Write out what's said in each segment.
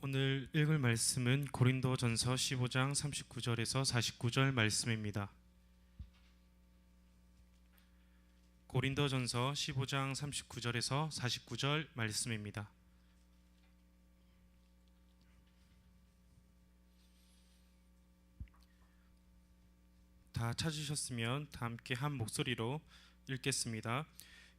오늘 읽을 말씀은 고린도전서 15장 39절에서 49절 말씀입니다. 고린도전서 15장 39절에서 49절 말씀입니다. 다 찾으셨으면 다 함께 한 목소리로 읽겠습니다.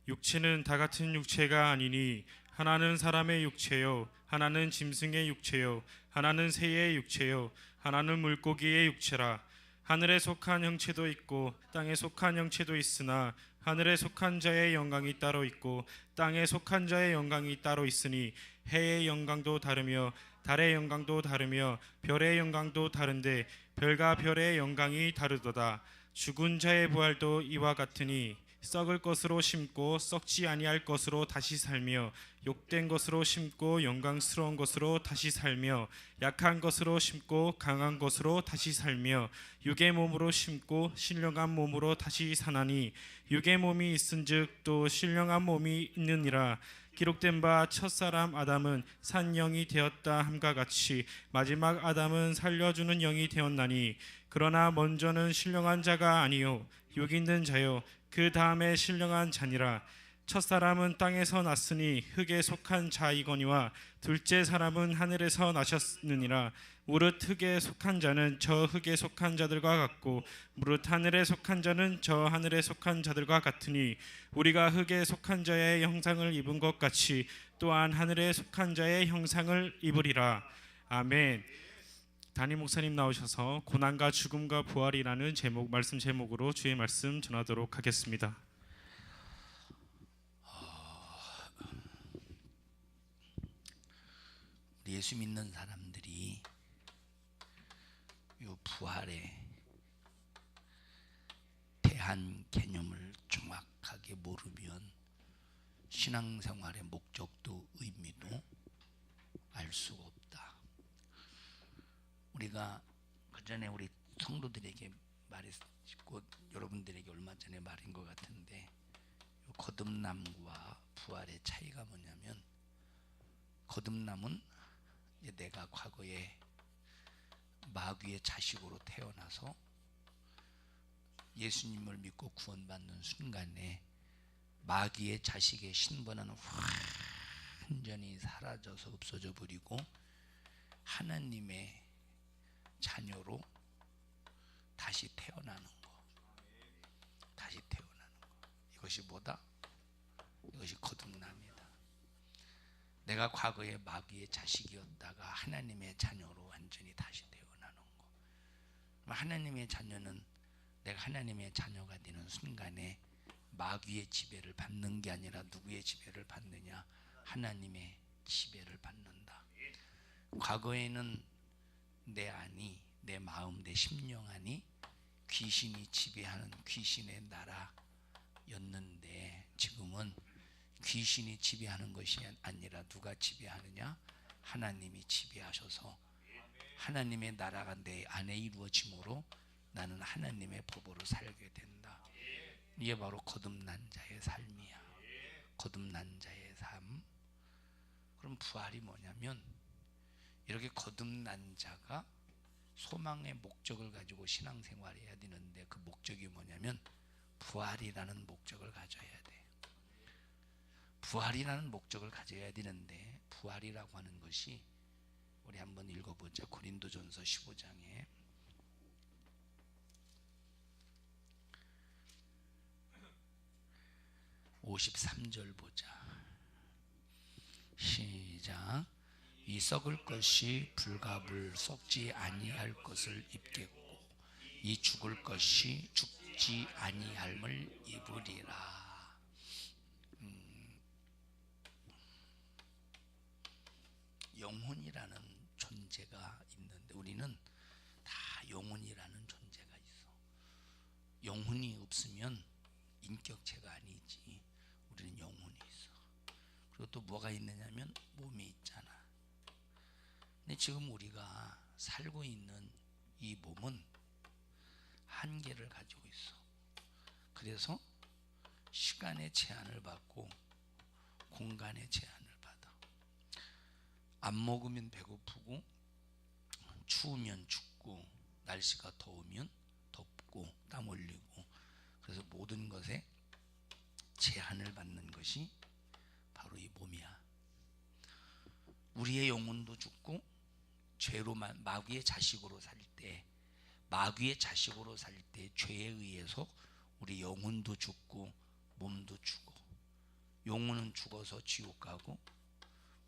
육체는 다 같은 육체가 아니니 하나는 사람의 육체요, 하나는 짐승의 육체요, 하나는 새의 육체요, 하나는 물고기의 육체라. 하늘에 속한 형체도 있고 땅에 속한 형체도 있으나 하늘에 속한 자의 영광이 따로 있고 땅에 속한 자의 영광이 따로 있으니 해의 영광도 다르며 달의 영광도 다르며 별의 영광도 다른데 별과 별의 영광이 다르도다. 죽은 자의 부활도 이와 같으니 썩을 것으로 심고 썩지 아니할 것으로 다시 살며 욕된 것으로 심고 영광스러운 것으로 다시 살며 약한 것으로 심고 강한 것으로 다시 살며 육의 몸으로 심고 신령한 몸으로 다시 사나니 육의 몸이 있은즉 또 신령한 몸이 있느니라. 기록된 바 첫사람 아담은 산 영이 되었다 함과 같이 마지막 아담은 살려주는 영이 되었나니 그러나 먼저는 신령한 자가 아니요 육 있는 자요 그 다음에 신령한 자니라. 첫사람은 땅에서 났으니 흙에 속한 자이거니와 둘째 사람은 하늘에서 나셨느니라. 무릇 흙에 속한 자는 저 흙에 속한 자들과 같고 무릇 하늘에 속한 자는 저 하늘에 속한 자들과 같으니 우리가 흙에 속한 자의 형상을 입은 것 같이 또한 하늘에 속한 자의 형상을 입으리라. 아멘. 담임 목사님 나오셔서 고난과 죽음과 부활이라는 말씀 제목으로 주의 말씀 전하도록 하겠습니다. 예수 믿는 사람들이 이 부활에 대한 개념을 정확하게 모르면 신앙생활의 목적도 의미도 알 수가 없다. 우리가 그전에 우리 성도들에게 말했고 여러분들에게 얼마 전에 말인 것 같은데 거듭남과 부활의 차이가 뭐냐면 거듭남은 내가 과거에 마귀의 자식으로 태어나서 예수님을 믿고 구원받는 순간에 마귀의 자식의 신분은 완전히 사라져서 없어져 버리고 하나님의 자녀로 다시 태어나는 거. 다시 태어나는 거. 이것이 뭐다? 이것이 거듭남이다. 내가 과거에 마귀의 자식이었다가 하나님의 자녀로 완전히 다시 태어나는 거. 하나님의 자녀는 내가 하나님의 자녀가 되는 순간에 마귀의 지배를 받는 게 아니라 누구의 지배를 받느냐? 하나님의 지배를 받는다. 과거에는 내 안이, 내 마음, 내 심령 안이 귀신이 지배하는 귀신의 나라였는데 지금은 귀신이 지배하는 것이 아니라 누가 지배하느냐? 하나님이 지배하셔서 하나님의 나라가 내 안에 이루어짐으로 나는 하나님의 법으로 살게 된다. 이게 바로 거듭난 자의 삶이야. 거듭난 자의 삶. 그럼 부활이 뭐냐면 이렇게 거듭난 자가 소망의 목적을 가지고 신앙생활을 해야 되는데 그 목적이 뭐냐면 부활이라는 목적을 가져야 돼. 부활이라는 목적을 가져야 되는데 부활이라고 하는 것이 우리 한번 읽어보자. 고린도전서 15장에 53절 보자. 시작. 이 썩을 것이 불갑을 썩지 아니할 것을 입겠고 이 죽을 것이 죽지 아니할을 입으리라. 영혼이라는 존재가 있는데 우리는 다 영혼이라는 존재가 있어. 영혼이 없으면 인격체가 아니지. 우리는 영혼이 있어. 그리고 또 뭐가 있느냐면 몸이 있잖아. 근데 지금 우리가 살고 있는 이 몸은 한계를 가지고 있어. 그래서 시간의 제한을 받고 공간의 제한을 받아. 안 먹으면 배고프고, 추우면 춥고, 날씨가 더우면 덥고, 땀 흘리고, 그래서 모든 것에 제한을 받는 것이 바로 이 몸이야. 우리의 영혼도 죽고, 죄로만 마귀의 자식으로 살 때, 죄에 의해서 우리 영혼도 죽고 몸도 죽어. 영혼은 죽어서 지옥 가고,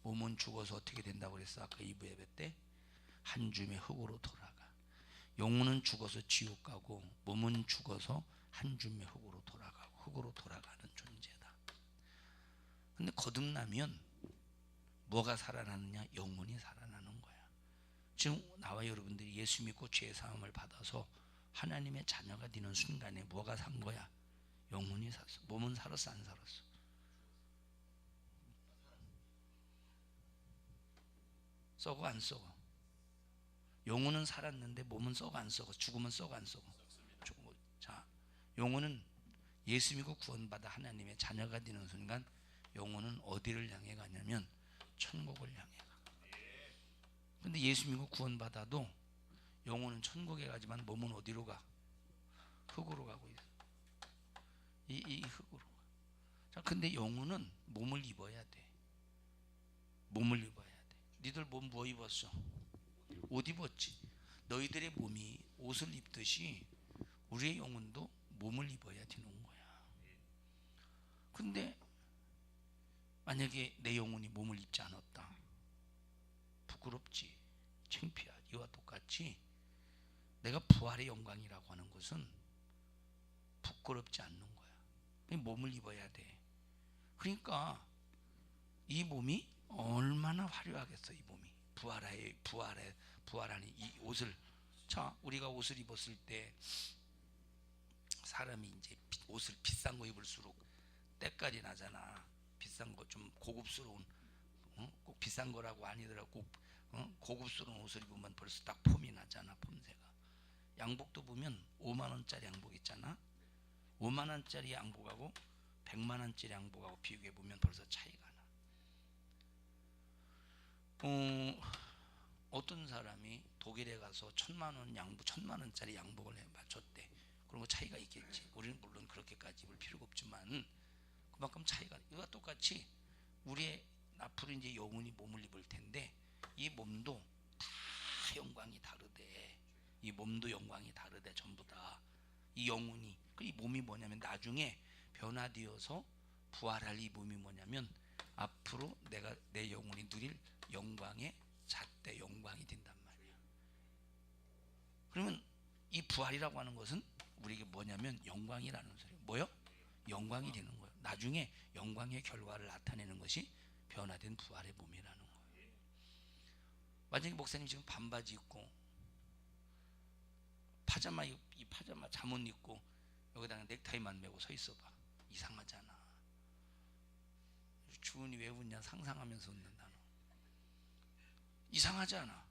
몸은 죽어서 어떻게 된다고 그랬어? 아까 2부 예배 때 한 줌의 흙으로 돌아가. 영혼은 죽어서 지옥 가고, 몸은 죽어서 한 줌의 흙으로 돌아가는 존재다. 근데 거듭나면 뭐가 살아나느냐? 영혼이 살아나는 거야. 지금 나와 여러분들이 예수 믿고 죄 사함을 받아서 하나님의 자녀가 되는 순간에 뭐가 산 거야? 영혼이 샀어. 몸은 살았어, 안 살았어? 썩어, 안 썩어? 영혼은 살았는데 몸은 썩어, 안 썩어? 죽으면 썩어, 안 썩어? 자, 영혼은 예수 믿고 구원받아 하나님의 자녀가 되는 순간 영혼은 어디를 향해 가냐면 천국을 향해 가. 근데 예수 믿고 구원받아도 영혼은 천국에 가지만 몸은 어디로 가? 흙으로 가고 있어. 이 흙으로. 자, 근데 영혼은 몸을 입어야 돼. 몸을 입어야 돼. 니들 몸 뭐 입었어? 옷 입었지. 너희들의 몸이 옷을 입듯이 우리의 영혼도 몸을 입어야 되는 거야. 근데 만약에 내 영혼이 몸을 입지 않았다, 부끄럽지, 창피하지. 이와 똑같이 내가 부활의 영광이라고 하는 것은 부끄럽지 않는 거야. 몸을 입어야 돼. 그러니까 이 몸이 얼마나 화려하겠어. 이 몸이 부활하는 이 옷을. 자, 우리가 옷을 입었을 때 사람이 이제 옷을 비싼 거 입을수록 때깔이 나잖아. 비싼 거, 좀 고급스러운, 꼭 비싼 거라고 아니더라도 고급스러운 옷을 입으면 벌써 딱 폼이 나잖아. 폼새가. 양복도 보면 5만 원짜리 양복 있잖아. 5만 원짜리 양복하고 100만 원짜리 양복하고 비교해 보면 벌써 차이가 나. 어떤 사람이 독일에 가서 1,000만 원짜리 양복을 맞췄대. 그런 거 차이가 있겠지. 우리는 물론 그렇게까지 입을 필요가 없지만 그만큼 차이가. 이와 똑같이 우리의 앞으로 이제 영혼이 몸을 입을 텐데 이 몸도 다 영광이 다르대. 이 몸도 영광이 다르대. 전부 다. 이 영혼이, 이 몸이 뭐냐면 나중에 변화되어서 부활할 이 몸이 뭐냐면 앞으로 내 영혼이 누릴 영광의 잣대, 영광이 된단 말이야. 그러면 이 부활이라고 하는 것은 우리에게 뭐냐면 영광이라는 소리. 뭐요? 영광이 되는 거예요. 나중에 영광의 결과를 나타내는 것이 변화된 부활의 몸이라는 거예요. 만약에 목사님 지금 반바지 입고 파자마, 이 파자마 잠옷 입고 여기다가 넥타이만 메고 서 있어봐. 이상하잖아. 주은이 왜 웃냐? 상상하면서 웃는다. 이상하지 않아?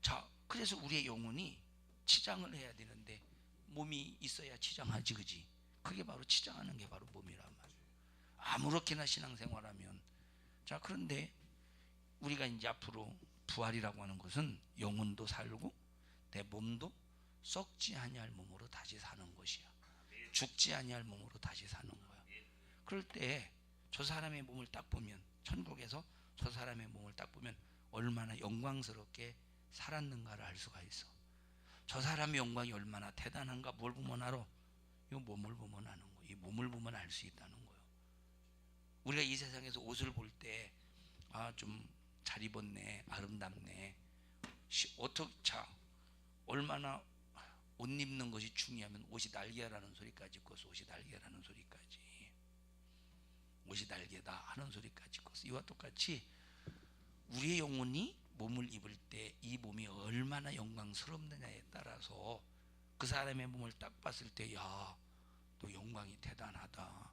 자, 그래서 우리의 영혼이 치장을 해야 되는데 몸이 있어야 치장하지, 그지? 그게 바로 치장하는 게 바로 몸이란 말이야. 아무렇게나 신앙생활하면. 자, 그런데 우리가 이제 앞으로 부활이라고 하는 것은 영혼도 살고 내 몸도 썩지 아니할 몸으로 다시 사는 것이야. 죽지 아니할 몸으로 다시 사는 거야. 그럴 때 저 사람의 몸을 딱 보면, 천국에서 저 사람의 몸을 딱 보면 얼마나 영광스럽게 살았는가를 알 수가 있어. 저 사람의 영광이 얼마나 대단한가. 뭘 보면 알아? 이 몸을 보면 아는 거야. 이 몸을 보면 알 수 있다는 거예요. 우리가 이 세상에서 옷을 볼 때 좀 잘 입었네, 아름답네. 자, 얼마나 옷 입는 것이 중요하면 옷이 날개라는 소리까지 껐어. 옷이 날개라는 소리까지. 옷이 날개다 하는 소리까지 껐어. 이와 똑같이 우리의 영혼이 몸을 입을 때 이 몸이 얼마나 영광스럽느냐에 따라서 그 사람의 몸을 딱 봤을 때, 야, 너 영광이 대단하다,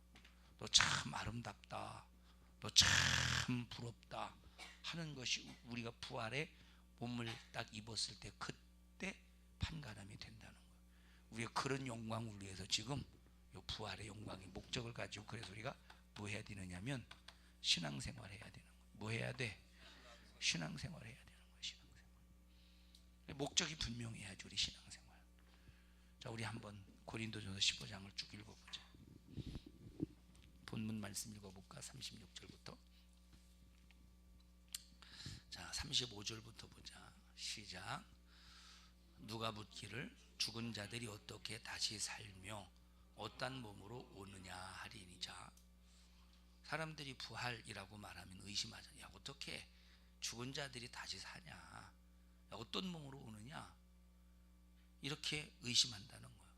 너 참 아름답다, 너 참 부럽다 하는 것이 우리가 부활의 몸을 딱 입었을 때 그때 판가름이 된다는 거예요. 우리가 그런 영광을 위해서 지금 이 부활의 영광의 목적을 가지고, 그래서 우리가 뭐 해야 되느냐면 신앙생활 해야 되는 거예요. 뭐 해야 돼? 신앙생활 해야 되는 거예요. 신앙생활. 목적이 분명해야지 우리 신앙생활. 자, 우리 한번 고린도전서 15장을 쭉 읽어보자. 본문 말씀 읽어볼까? 36절부터. 자, 35절부터 보자. 시작. 누가 묻기를 죽은 자들이 어떻게 다시 살며 어떤 몸으로 오느냐 하리니. 자, 사람들이 부활이라고 말하면 의심하잖아. 야, 어떻게 죽은 자들이 다시 사냐? 야, 어떤 몸으로 오느냐? 이렇게 의심한다는 거예요.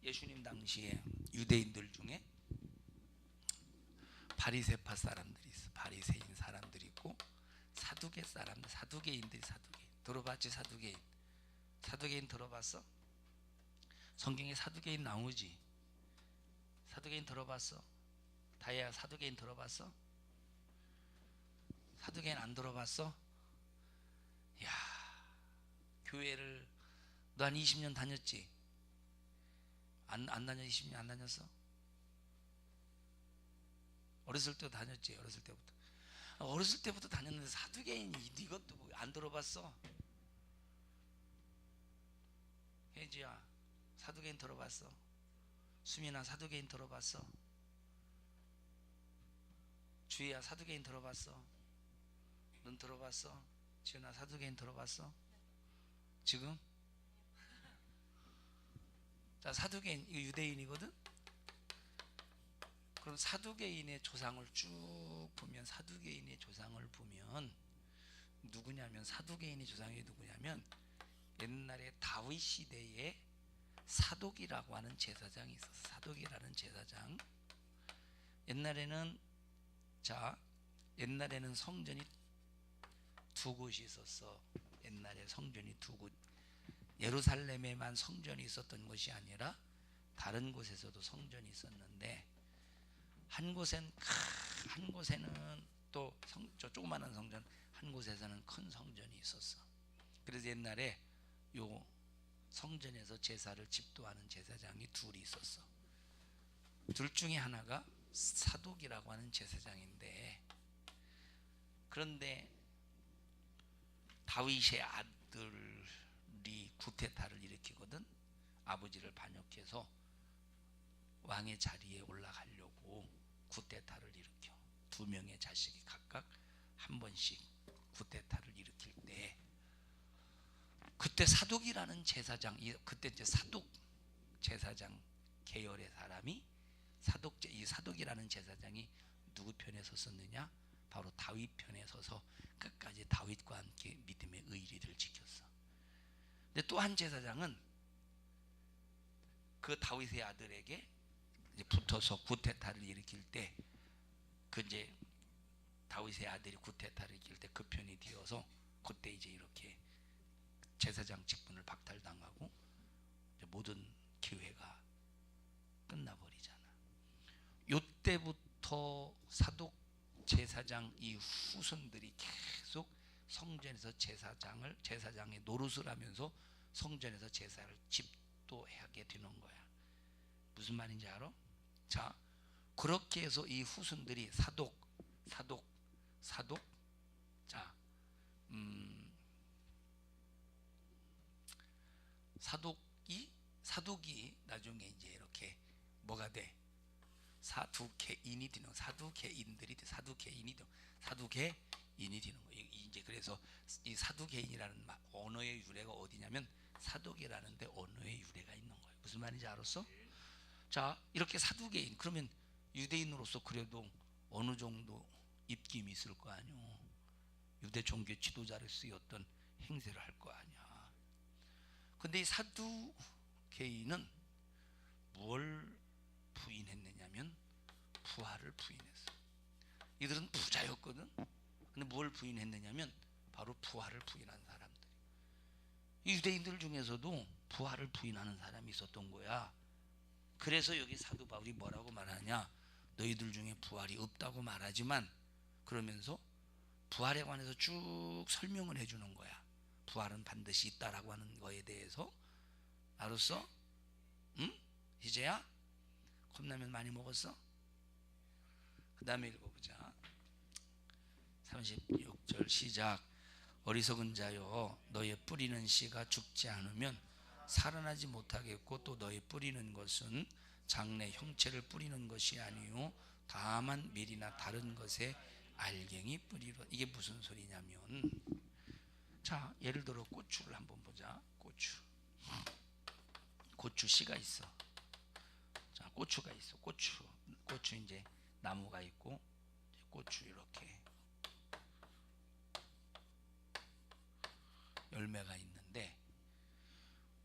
예수님 당시에 유대인들 중에 바리새파 사람들이 있어. 바리새인 사람들이 있고 사두개 사람들, 사두개인들이. 사두개인 들어봤지? 사두개인. 사두개인 들어봤어? 성경에 사두개인 나오지? 사두개인 들어봤어? 다혜야, 사두개인 들어봤어? 사두개인 안 들어봤어? 야, 교회를 너 한 20년 다녔지? 안 다녀? 20년 안 다녔어? 어렸을 때 다녔지? 어렸을 때부터. 어렸을 때부터 다녔는데 사두개인이 이것도 뭐 안 들어봤어? 혜지야, 사두개인 들어봤어? 수민아, 사두개인 들어봤어? 주희야, 사두개인 들어봤어? 넌 들어봤어? 지은아, 사두개인 들어봤어? 지금? 자, 사두개인 이거 유대인이거든. 그럼 사두개인의 조상을 쭉 보면, 사두개인의 조상을 보면 누구냐면, 사두개인의 조상이 누구냐면 옛날에 다윗 시대에 사독이라고 하는 제사장이 있었어. 사독이라는 제사장. 옛날에는 성전이 두 곳이 있었어. 옛날에 성전이 두 곳. 예루살렘에만 성전이 있었던 것이 아니라 다른 곳에서도 성전이 있었는데, 한 곳에는 또 저 조그마한 성전, 한 곳에서는 큰 성전이 있었어. 그래서 옛날에 요 성전에서 제사를 집도하는 제사장이 둘이 있었어. 둘 중에 하나가 사독이라고 하는 제사장인데, 그런데 다윗의 아들이 구테타를 일으키거든. 아버지를 반역해서 왕의 자리에 올라가려고 구테타를 일으켜. 두 명의 자식이 각각 한 번씩 구테타를 일으킬 때, 그때 사독이라는 제사장, 그때 이제 사독 제사장 계열의 사람이 이 사독이라는 제사장이 누구 편에 섰었느냐? 바로 다윗 편에 서서 끝까지 다윗과 함께 믿음의 의리를 지켰어. 근데 또 한 제사장은 그 다윗의 아들에게 이제 붙어서 구테타를 일으킬 때, 그 이제 다윗의 아들이 구테타를 일으킬 때 그 편이 되어서 그때 이제 이렇게 제사장 직분을 박탈당하고 모든 기회가 끝나버리잖아. 요때부터 사독 제사장 이 후손들이 계속 성전에서 제사장의 노릇을 하면서 성전에서 제사를 집도하게 되는 거야. 무슨 말인지 알아? 자, 그렇게 해서 이 후손들이 자, 사독이 나중에 이제 이렇게 뭐가 돼? 사두개인이 되는, 사두개인이 되는 거예요. 이제 그래서 이 사두개인이라는 언어의 유래가 어디냐면 사독이라는데 언어의 유래가 있는 거예요. 무슨 말인지 알았어? 자, 이렇게 사두개인, 그러면 유대인으로서 그래도 어느 정도 입김이 있을 거 아니요. 유대 종교 지도자를 쓰였던 행세를 할 거 아니야. 근데 이 사두개인은 뭘 부인했느냐면 부활을 부인했어. 이들은 부자였거든. 근데 뭘 부인했느냐면 바로 부활을 부인한 사람들. 유대인들 중에서도 부활을 부인하는 사람이 있었던 거야. 그래서 여기 사도 바울이 뭐라고 말하냐? 너희들 중에 부활이 없다고 말하지만, 그러면서 부활에 관해서 쭉 설명을 해주는 거야. 부활은 반드시 있다라고 하는 거에 대해서. 알았어? 응? 희재야? 컵라면 많이 먹었어? 그 다음에 읽어보자. 36절 시작. 어리석은 자여, 너의 뿌리는 씨가 죽지 않으면 살아나지 못하겠고, 또 너의 뿌리는 것은 장래 형체를 뿌리는 것이 아니요 다만 밀이나 다른 것에 알갱이 뿌리로. 이게 무슨 소리냐면, 자, 예를 들어 고추를 한번 보자. 고추 씨가 있어. 자, 고추가 있어. 고추 이제 나무가 있고, 고추 이렇게 열매가 있는데,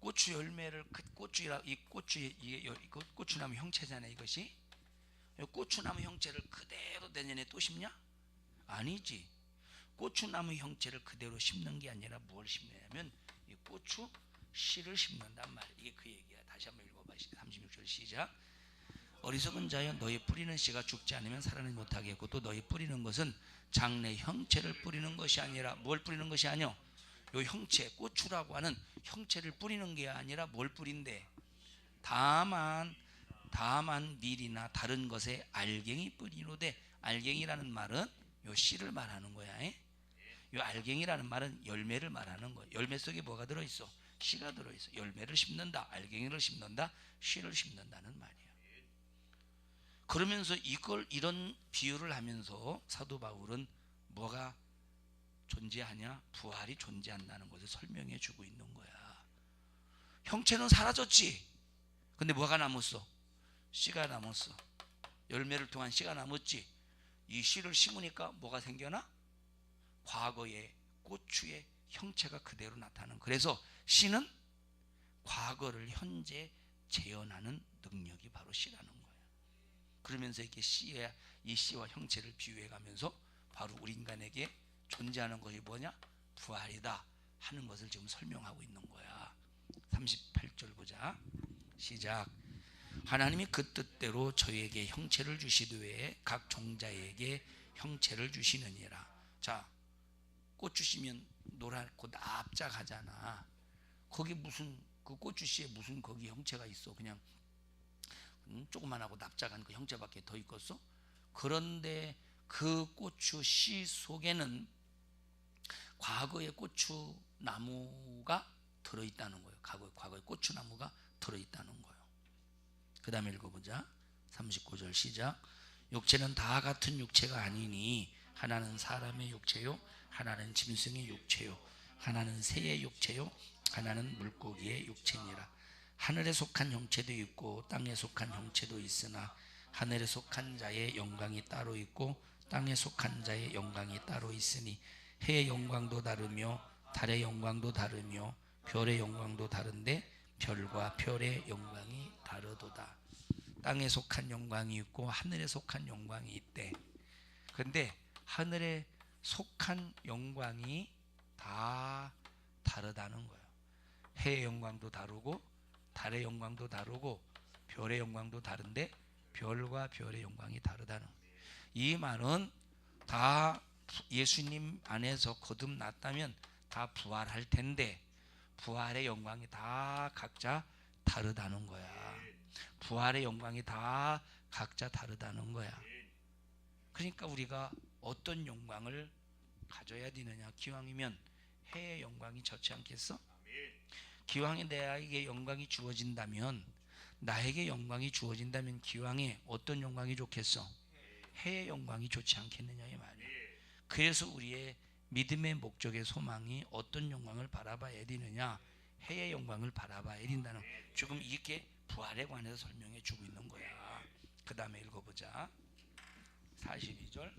고추 열매를 이 고추나무 형체잖아요. 이것이 고추나무 형체를 그대로 내년에 또 심냐? 아니지. 고추나무 형체를 그대로 심는 게 아니라 뭘 심느냐면 이 고추 씨를 심는단 말이야. 이게 그 얘기야. 다시 한번 읽어봐. 36절 시작. 어리석은 자여, 너의 뿌리는 씨가 죽지 않으면 살아나지 못하겠고, 또 너의 뿌리는 것은 장래 형체를 뿌리는 것이 아니라. 뭘 뿌리는 것이 아니요, 요 형체, 고추라고 하는 형체를 뿌리는 게 아니라 뭘 뿌린대? 다만 밀이나 다른 것에 알갱이 뿌리노되. 알갱이라는 말은 요 씨를 말하는 거야. 요 알갱이라는 말은 열매를 말하는 거야. 열매 속에 뭐가 들어있어? 씨가 들어있어. 열매를 심는다, 알갱이를 심는다, 씨를 심는다는 말이야. 그러면서 이런 비유를 하면서 사도 바울은 뭐가 존재하냐? 부활이 존재한다는 것을 설명해 주고 있는 거야. 형체는 사라졌지. 근데 뭐가 남았어? 씨가 남았어. 열매를 통한 씨가 남았지. 이 씨를 심으니까 뭐가 생겨나? 과거의 고추의 형체가 그대로 나타나는. 그래서 씨는 과거를 현재 재현하는 능력이 바로 씨라는 거예요. 그러면서 이렇게 이 씨와 형체를 비유해 가면서 바로 우리 인간에게 존재하는 것이 뭐냐? 부활이다 하는 것을 지금 설명하고 있는 거야. 38절 보자. 시작. 하나님이 그 뜻대로 저희에게 형체를 주시되 각 종자에게 형체를 주시느니라. 자, 고추 씨면 노랗고 납작하잖아. 거기 무슨 그 고추 씨에 무슨 거기 형체가 있어? 그냥 조그만하고 납작한 그 형체밖에 더 있겠어? 그런데 그 고추 씨 속에는 과거의 고추나무가 들어있다는 거예요. 과거의 고추나무가 들어있다는 거예요. 그 다음에 읽어보자. 39절 시작. 육체는 다 같은 육체가 아니니 하나는 사람의 육체요, 하나는 짐승의 육체요, 하나는 새의 육체요, 하나는 물고기의 육체니라. 하늘에 속한 형체도 있고 땅에 속한 형체도 있으나 하늘에 속한 자의 영광이 따로 있고 땅에 속한 자의 영광이 따로 있으니 해의 영광도 다르며 달의 영광도 다르며 별의 영광도 다른데 별과 별의 영광이 다르도다. 땅에 속한 영광이 있고 하늘에 속한 영광이 있대. 근데 하늘에 속한 영광이 다 다르다는 거예요. 해의 영광도 다르고 달의 영광도 다르고 별의 영광도 다른데 별과 별의 영광이 다르다는 거예요. 이 말은 다 예수님 안에서 거듭났다면 다 부활할 텐데 부활의 영광이 다 각자 다르다는 거야. 부활의 영광이 다 각자 다르다는 거야. 그러니까 우리가 어떤 영광을 가져야 되느냐? 기왕이면 해의 영광이 좋지 않겠어? 기왕에 나에게 영광이 주어진다면, 나에게 영광이 주어진다면 기왕에 어떤 영광이 좋겠어? 해의 영광이 좋지 않겠느냐 이 말이야. 그래서 우리의 믿음의 목적의 소망이 어떤 영광을 바라봐야 되느냐? 해의 영광을 바라봐야 된다는, 지금 이렇게 부활에 관해서 설명해 주고 있는 거야. 그 다음에 읽어보자. 42절.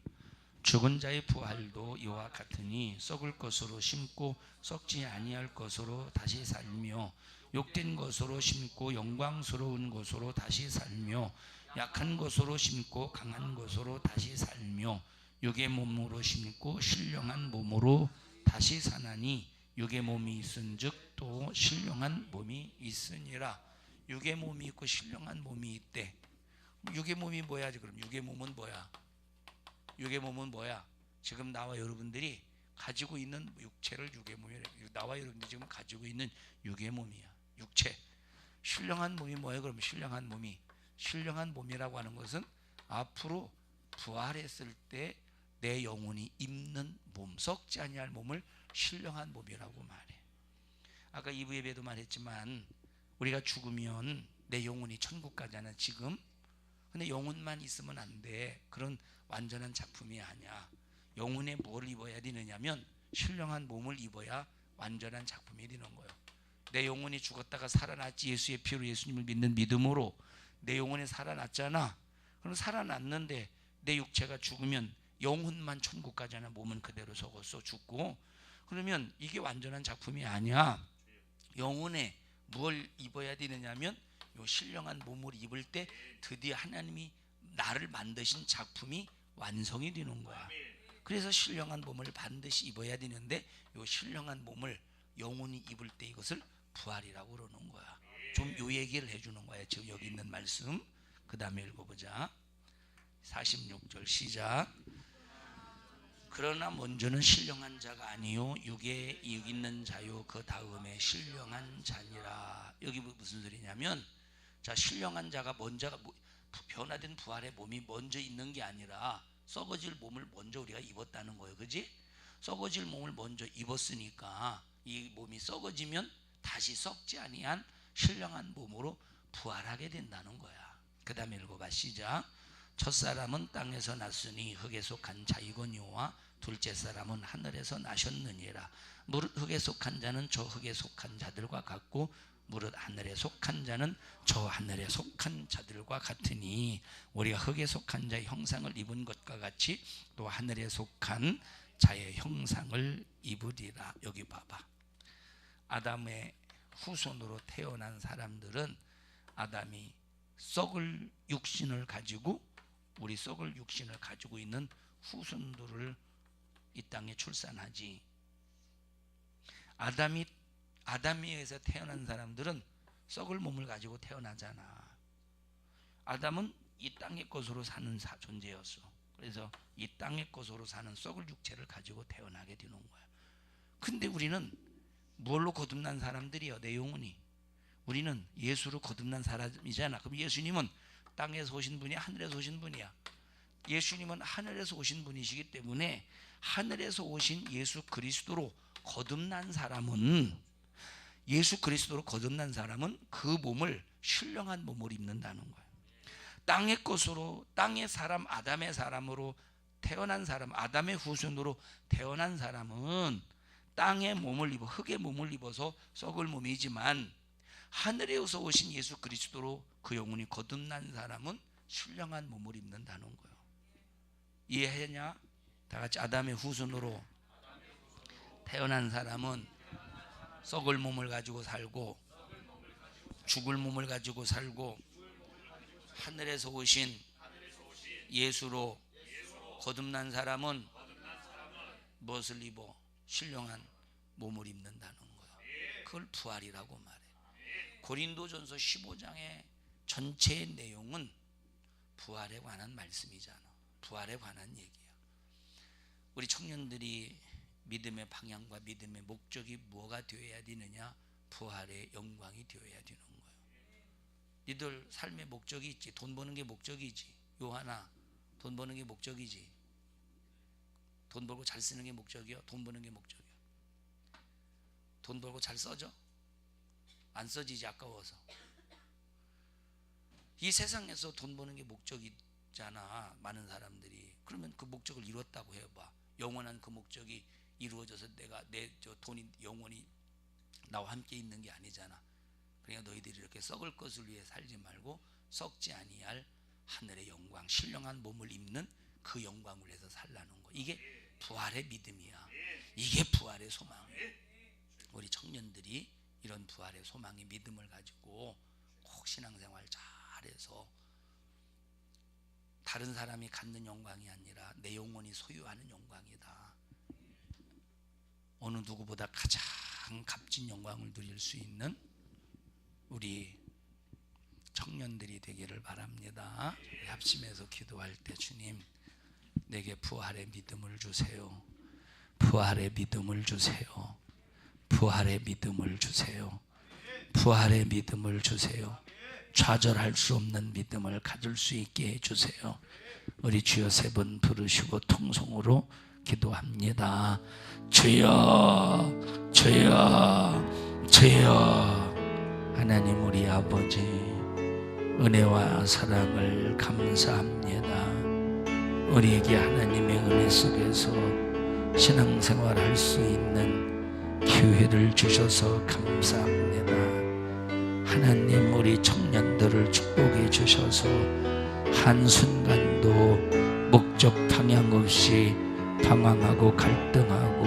죽은 자의 부활도 이와 같으니 썩을 것으로 심고 썩지 아니할 것으로 다시 살며, 욕된 것으로 심고 영광스러운 것으로 다시 살며, 약한 것으로 심고 강한 것으로 다시 살며, 육의 몸으로 심고 신령한 몸으로 다시 사나니 육의 몸이 있은즉 또 신령한 몸이 있으니라. 육의 몸이 있고 신령한 몸이 있대. 육의 몸이 뭐야? 그럼 육의 몸은 뭐야? 육의 몸은 뭐야? 지금 나와 여러분들이 가지고 있는 육체를 육의 몸이래. 나와 여러분들이 지금 가지고 있는 육의 몸이야. 육체. 신령한 몸이 뭐야? 그럼 신령한 몸이라고 하는 것은 앞으로 부활했을 때 내 영혼이 입는 몸, 썩지 아니할 몸을 신령한 몸이라고 말해. 아까 2부 예배도 말했지만 우리가 죽으면 내 영혼이 천국 가잖아 지금. 근데 영혼만 있으면 안 돼. 그런 완전한 작품이 아니야. 영혼에 뭘 입어야 되느냐면 신령한 몸을 입어야 완전한 작품이 되는 거예요. 내 영혼이 죽었다가 살아났지. 예수의 피로 예수님을 믿는 믿음으로 내 영혼이 살아났잖아. 그럼 살아났는데 내 육체가 죽으면 영혼만 천국 가잖아. 몸은 그대로 적었어 죽고. 그러면 이게 완전한 작품이 아니야. 영혼에 뭘 입어야 되느냐면 요 신령한 몸을 입을 때 드디어 하나님이 나를 만드신 작품이 완성이 되는 거야. 그래서 신령한 몸을 반드시 입어야 되는데 요 신령한 몸을 영혼이 입을 때 이것을 부활이라고 그러는 거야. 좀 요 얘기를 해주는 거야. 지금 여기 있는 말씀. 그 다음에 읽어보자. 46절 시작. 그러나 먼저는 신령한 자가 아니요 육에 육 있는 자요 그 다음에 신령한 자니라. 여기 무슨 소리냐면, 자, 신령한 자가 먼저가 변화된 부활의 몸이 먼저 있는 게 아니라 썩어질 몸을 먼저 우리가 입었다는 거예요. 그지? 썩어질 몸을 먼저 입었으니까 이 몸이 썩어지면 다시 썩지 아니한 신령한 몸으로 부활하게 된다는 거야. 그 다음에 읽어봐 시작. 첫사람은 땅에서 났으니 흙에 속한 자이거니와 둘째 사람은 하늘에서 나셨느니라. 무릇 흙에 속한 자는 저 흙에 속한 자들과 같고 무릇 하늘에 속한 자는 저 하늘에 속한 자들과 같으니 우리가 흙에 속한 자의 형상을 입은 것과 같이 또 하늘에 속한 자의 형상을 입으리라. 여기 봐봐. 아담의 후손으로 태어난 사람들은 아담이 썩을 육신을 가지고 우리 썩을 육신을 가지고 있는 후손들을 이 땅에 출산하지. 아담에 의해서 태어난 사람들은 썩을 몸을 가지고 태어나잖아. 아담은 이 땅의 것으로 사는 존재였어. 그래서 이 땅의 것으로 사는 썩을 육체를 가지고 태어나게 되는 거야. 근데 우리는 뭘로 거듭난 사람들이야? 내 영혼이. 우리는 예수로 거듭난 사람이잖아. 그럼 예수님은 땅에서 오신 분이야? 하늘에서 오신 분이야? 예수님은 하늘에서 오신 분이시기 때문에 하늘에서 오신 예수 그리스도로 거듭난 사람은, 예수 그리스도로 거듭난 사람은 그 몸을 신령한 몸을 입는다는 거예요. 땅의 것으로, 땅의 사람, 아담의 사람으로 태어난 사람, 아담의 후손으로 태어난 사람은 땅의 몸을 입어, 흙의 몸을 입어서 썩을 몸이지만 하늘에서 오신 예수 그리스도로 그 영혼이 거듭난 사람은 신령한 몸을 입는다는 거예요. 이해했냐? 다 같이. 아담의 후손으로 태어난 사람은 썩을 몸을 가지고 살고 죽을 몸을 가지고 살고 하늘에서 오신 예수로 거듭난 사람은 무엇을 입어? 신령한 몸을 입는다는 거예요. 그걸 부활이라고 말해. 고린도전서 15장의 전체의 내용은 부활에 관한 말씀이잖아. 부활에 관한 얘기야. 우리 청년들이 믿음의 방향과 믿음의 목적이 뭐가 되어야 되느냐? 부활의 영광이 되어야 되는 거예요. 니들 삶의 목적이 있지. 돈 버는 게 목적이지. 요하나, 돈 버는 게 목적이지. 돈 벌고 잘 쓰는 게 목적이야? 돈 버는 게 목적이야? 돈 벌고 잘 써져? 안 써지지, 아까워서. 이 세상에서 돈 버는 게 목적이잖아, 많은 사람들이. 그러면 그 목적을 이뤘다고 해봐. 영원한 그 목적이 이루어져서 내 돈이 영원히 나와 함께 있는 게 아니잖아. 그러니까 너희들이 이렇게 썩을 것을 위해 살지 말고 썩지 아니할 하늘의 영광, 신령한 몸을 입는 그 영광을 위해서 살라는 거. 이게 부활의 믿음이야. 이게 부활의 소망이야. 우리 청년들이 이런 부활의 소망의 믿음을 가지고 꼭 신앙생활 잘해서 다른 사람이 갖는 영광이 아니라 내 영혼이 소유하는 영광이다. 어느 누구보다 가장 값진 영광을 누릴 수 있는 우리 청년들이 되기를 바랍니다. 합심해서 기도할 때 주님, 내게 부활의 믿음을 주세요. 부활의 믿음을 주세요. 부활의 믿음을 주세요. 부활의 믿음을 주세요. 좌절할 수 없는 믿음을 가질 수 있게 해주세요. 우리 주여 3번 부르시고 통성으로 기도합니다. 주여 주여 주여. 하나님 우리 아버지, 은혜와 사랑을 감사합니다. 우리에게 하나님의 은혜 속에서 신앙생활할 수 있는 기회를 주셔서 감사합니다. 하나님 우리 청년들을 축복해 주셔서 한순간도 목적 방향 없이 방황하고 갈등하고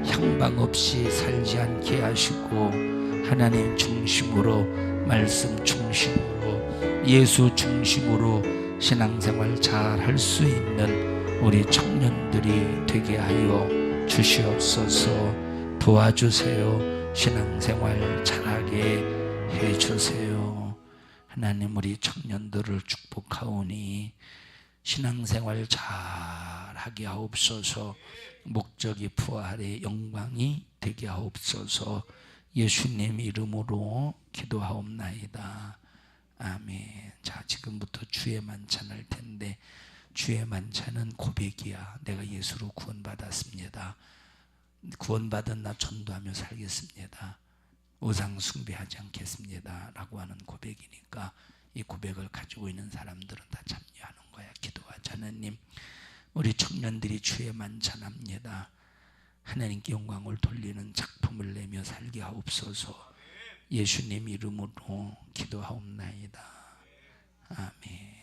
향방 없이 살지 않게 하시고 하나님 중심으로, 말씀 중심으로, 예수 중심으로 신앙생활 잘 할 수 있는 우리 청년들이 되게 하여 주시옵소서. 도와주세요. 신앙생활 잘하게 해주세요. 하나님 우리 청년들을 축복하오니 신앙생활 잘하게 하옵소서. 목적이 부활의 영광이 되게 하옵소서. 예수님 이름으로 기도하옵나이다. 아멘. 자, 지금부터 주의 만찬할 텐데, 주의 만찬은 고백이야. 내가 예수로 구원받았습니다. 구원받은 나 전도하며 살겠습니다. 우상 숭배하지 않겠습니다 라고 하는 고백이니까 이 고백을 가지고 있는 사람들은 다 참여하는 거야. 기도하자. 하나님, 우리 청년들이 주의 만찬합니다. 하나님께 영광을 돌리는 작품을 내며 살게 하옵소서. 예수님 이름으로 기도하옵나이다. 아멘.